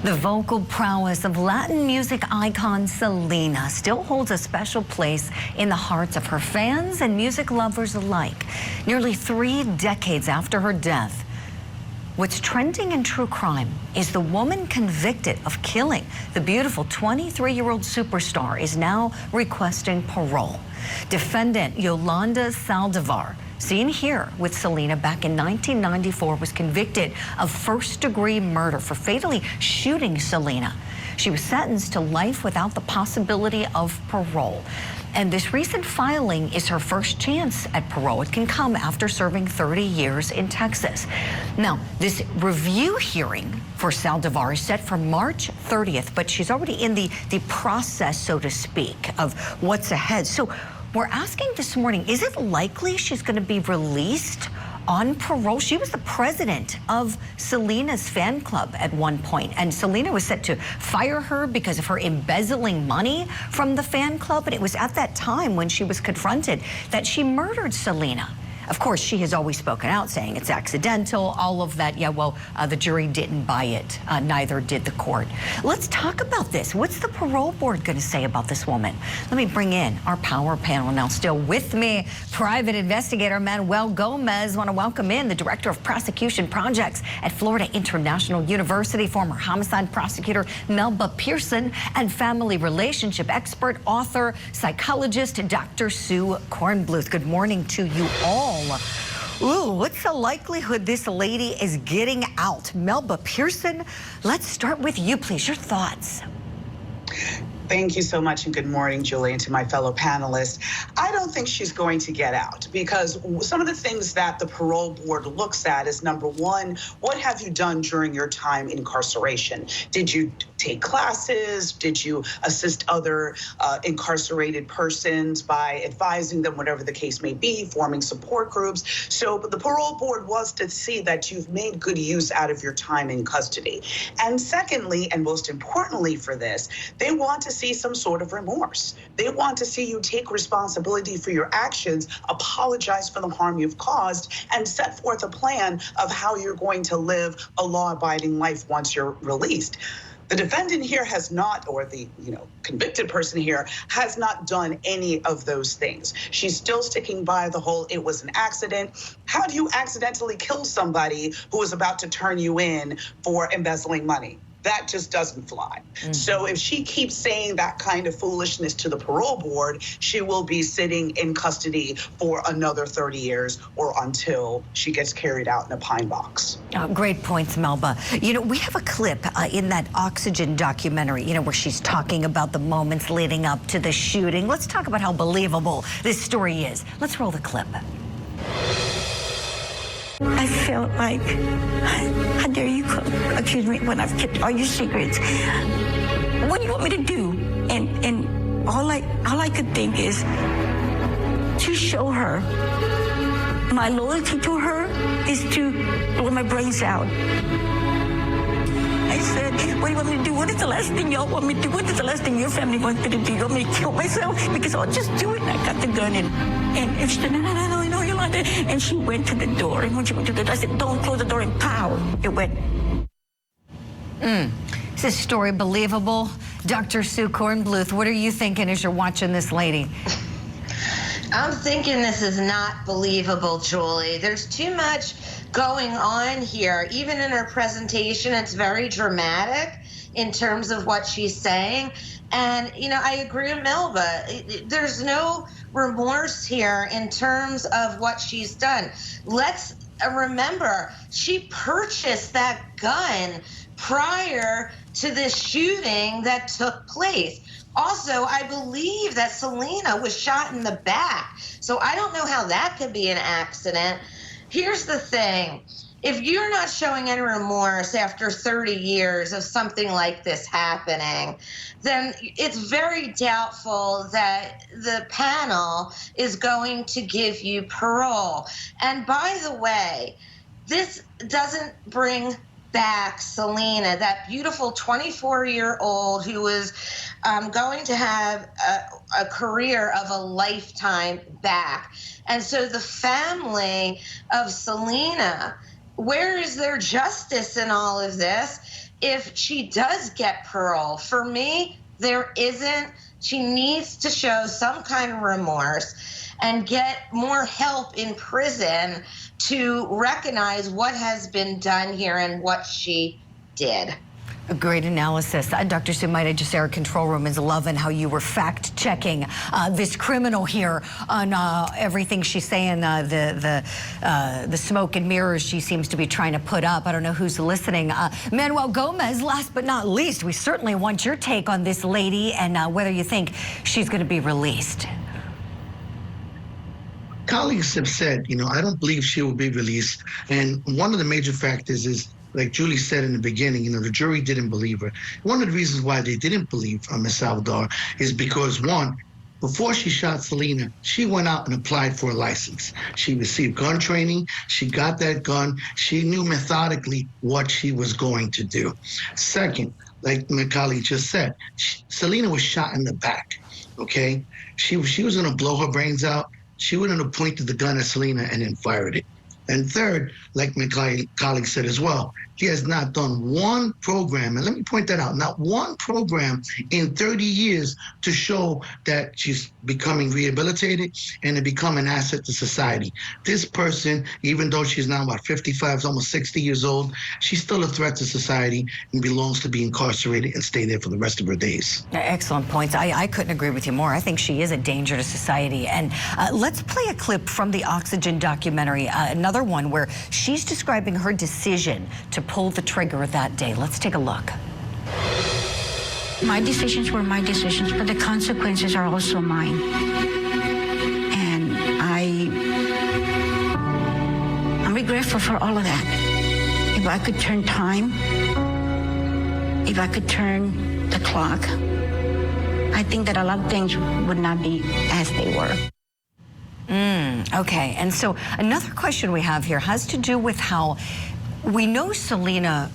The vocal prowess of Latin music icon Selena still holds a special place in the hearts of her fans and music lovers alike. Nearly 3 decades after her death, what's trending in true crime is the woman convicted of killing the beautiful 23-year-old superstar is now requesting parole. Defendant Yolanda Saldívar, seen here with Selena back in 1994, was convicted of first-degree murder for fatally shooting Selena. She was sentenced to life without the possibility of parole. And this recent filing is her first chance at parole. It can come after serving 30 years in Texas. Now, this review hearing for Saldivar is set for March 30th, but she's already in the process, so to speak, of what's ahead. So we're asking this morning, is it likely she's going to be released on parole? She was the president of Selena's fan club at one point, and Selena was set to fire her because of her embezzling money from the fan club. And it was at that time when she was confronted that she murdered Selena. Of course, she has always spoken out saying it's accidental, all of that. Yeah, well, the jury didn't buy it. Neither did the court. Let's talk about this. What's the parole board going to say about this woman? Let me bring in our power panel now. Still with me, private investigator Manuel Gomez. Want to welcome in the director of prosecution projects at Florida International University, former homicide prosecutor Melba Pearson, and family relationship expert, author, psychologist Dr. Sue Kornbluth. Good morning to you all. Ooh, what's the likelihood this lady is getting out? Melba Pearson, let's start with you, please. Your thoughts. Thank you so much, and good morning, Julie, and to my fellow panelists. I don't think she's going to get out, because some of the things that the parole board looks at is, number one, what have you done during your time in incarceration? Did you take classes? Did you assist other incarcerated persons by advising them, whatever the case may be, forming support groups? So the parole board was to see that you've made good use out of your time in custody. And secondly, and most importantly for this, they want to see some sort of remorse. They want to see you take responsibility for your actions, apologize for the harm you've caused, and set forth a plan of how you're going to live a law-abiding life once you're released. The defendant here has not, or the convicted person here has not done any of those things. She's still sticking by the whole it was an accident. How do you accidentally kill somebody who is about to turn you in for embezzling money? That just doesn't fly. Mm-hmm. So if she keeps saying that kind of foolishness to the parole board, she will be sitting in custody for another 30 years or until she gets carried out in a pine box. Great points, Melba. We have a clip in that Oxygen documentary, where she's talking about the moments leading up to the shooting. Let's talk about how believable this story is. Let's roll the clip. I felt like, how dare you accuse me when I've kept all your secrets? What do you want me to do? And all I could think is to show her my loyalty to her is to blow my brains out. I said, what do you want me to do? What is the last thing y'all want me to do? What is the last thing your family wants me to do? You want me to kill myself? Because I'll just do it. And I got the gun and she said, no, Yolanda. And she went to the door. And when she went to the door, I said, don't close the door, and pow, it went. Is this story believable? Dr. Sue Kornbluth, what are you thinking as you're watching this lady? I'm thinking this is not believable, Julie. There's too much going on here. Even in her presentation, it's very dramatic in terms of what she's saying. And, I agree with Melba. There's no remorse here in terms of what she's done. Let's remember, she purchased that gun prior to this shooting that took place. Also, I believe that Selena was shot in the back. So I don't know how that could be an accident. Here's the thing. If you're not showing any remorse after 30 years of something like this happening, then it's very doubtful that the panel is going to give you parole. And by the way, this doesn't bring back Selena, that beautiful 24-year-old who was going to have a career of a lifetime back. And so the family of Selena, where is their justice in all of this? if she does get parole. For me, there isn't. She needs to show some kind of remorse and get more help in prison to recognize what has been done here and what she did. A great analysis. Dr. Sue, might I just say our control room is loving how you were fact-checking this criminal here on everything she's saying, the smoke and mirrors she seems to be trying to put up. I don't know who's listening. Manuel Gomez, last but not least, we certainly want your take on this lady and whether you think she's going to be released. Colleagues have said, I don't believe she will be released. And one of the major factors is, like Julie said in the beginning, the jury didn't believe her. One of the reasons why they didn't believe Ms. Saldivar is because, one, before she shot Selena, she went out and applied for a license. She received gun training. She got that gun. She knew methodically what she was going to do. Second, like my colleague just said, Selena was shot in the back, okay? She was going to blow her brains out. She wouldn't have pointed the gun at Selena and then fired it. And third, like my colleague said as well, she has not done one program, and let me point that out, not one program in 30 years to show that she's becoming rehabilitated and to become an asset to society. This person, even though she's now about 55, almost 60 years old, she's still a threat to society and belongs to be incarcerated and stay there for the rest of her days. Excellent points. I couldn't agree with you more. I think she is a danger to society. And let's play a clip from the Oxygen documentary, another one where she's describing her decision to pull the trigger that day. Let's take a look. My decisions were my decisions, but the consequences are also mine. And I'm regretful for all of that. If I could turn time, if I could turn the clock, I think that a lot of things would not be as they were. Okay, and so another question we have here has to do with how we know Selena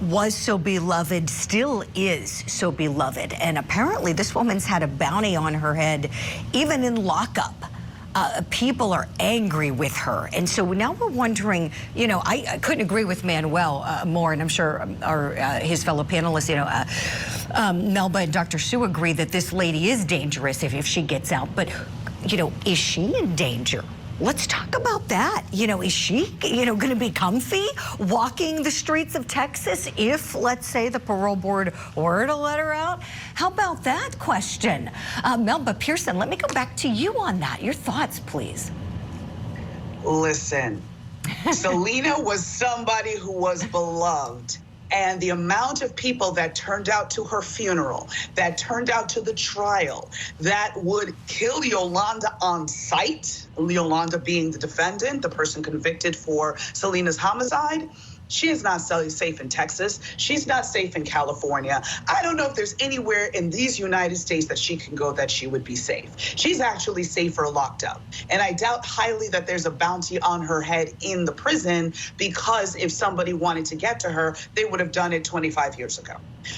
was so beloved, still is so beloved, and apparently this woman's had a bounty on her head, even in lockup. People are angry with her, and so now we're wondering, I couldn't agree with Manuel more, and I'm sure his fellow panelists, Melba and Dr. Sue agree that this lady is dangerous if she gets out, but is she in danger? Let's talk about that. Is she, going to be comfy walking the streets of Texas if, let's say, the parole board were to let her out? How about that question? Melba, Pearson, let me go back to you on that. Your thoughts, please. Listen, Selena was somebody who was beloved. And the amount of people that turned out to her funeral, that turned out to the trial, that would kill Yolanda on sight, Yolanda being the defendant, the person convicted for Selena's homicide, she is not safe in Texas. She's not safe in California. I don't know if there's anywhere in these United States that she can go that she would be safe. She's actually safer locked up. And I doubt highly that there's a bounty on her head in the prison, because if somebody wanted to get to her, they would have done it 25 years ago.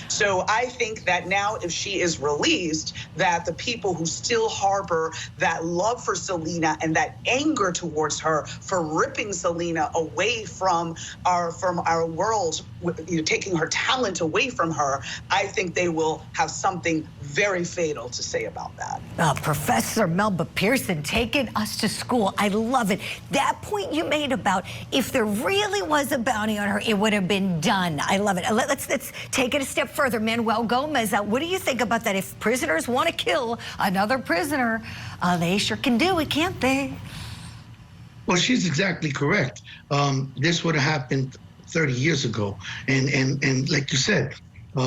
So I think that now if she is released, that the people who still harbor that love for Selena and that anger towards her for ripping Selena away from our world, taking her talent away from her, I think they will have something very fatal to say about that. Professor Melba Pearson taking us to school. I love it. That point you made about if there really was a bounty on her, it would have been done. I love it. Let's take it a step further. Manuel Gomez, what do you think about that? If prisoners want to kill another prisoner, they sure can do it, can't they? Well, she's exactly correct. This would have happened 30 years ago. And like you said,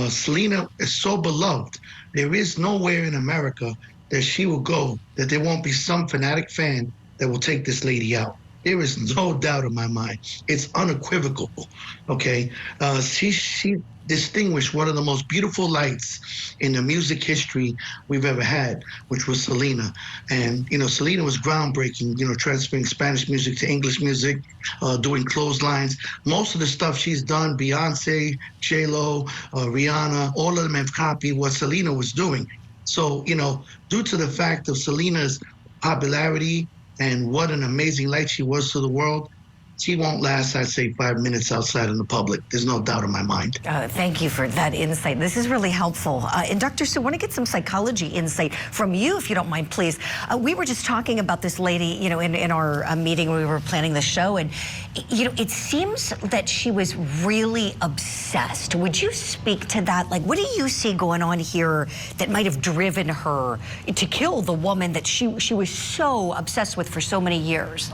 Selena is so beloved. There is nowhere in America that she will go that there won't be some fanatic fan that will take this lady out. There is no doubt in my mind. It's unequivocal, okay? She distinguished one of the most beautiful lights in the music history we've ever had, which was Selena. And, Selena was groundbreaking, transferring Spanish music to English music, doing clotheslines. Most of the stuff she's done, Beyonce, J-Lo, Rihanna, all of them have copied what Selena was doing. So, due to the fact of Selena's popularity and what an amazing light she was to the world, she won't last, I'd say, 5 minutes outside in the public. There's no doubt in my mind. Thank you for that insight. This is really helpful. And Dr. Sue, I want to get some psychology insight from you, if you don't mind, please. We were just talking about this lady, you know, in our meeting when we were planning the show, and, you know, it seems that she was really obsessed. Would you speak to that? Like, what do you see going on here that might have driven her to kill the woman that she was so obsessed with for so many years?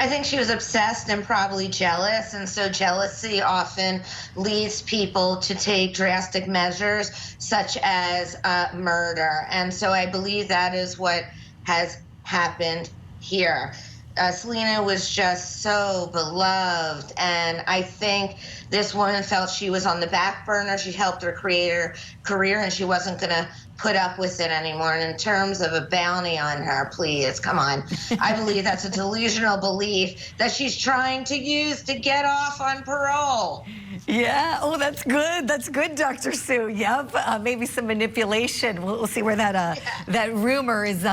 I think she was obsessed and probably jealous, and so jealousy often leads people to take drastic measures such as murder. And so I believe that is what has happened here. Selena was just so beloved, and I think this woman felt she was on the back burner. She helped her create her career, and she wasn't going to put up with it anymore. And in terms of a bounty on her, please, come on. I believe that's a delusional belief that she's trying to use to get off on parole. Yeah, oh, that's good. That's good, Dr. Sue. Yep, maybe some manipulation. We'll see where that that rumor is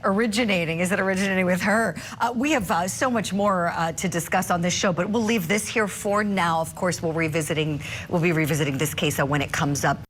originating. Is it originating with her? We have so much more to discuss on this show, but we'll leave this here for now. Of course, we'll be revisiting this case when it comes up.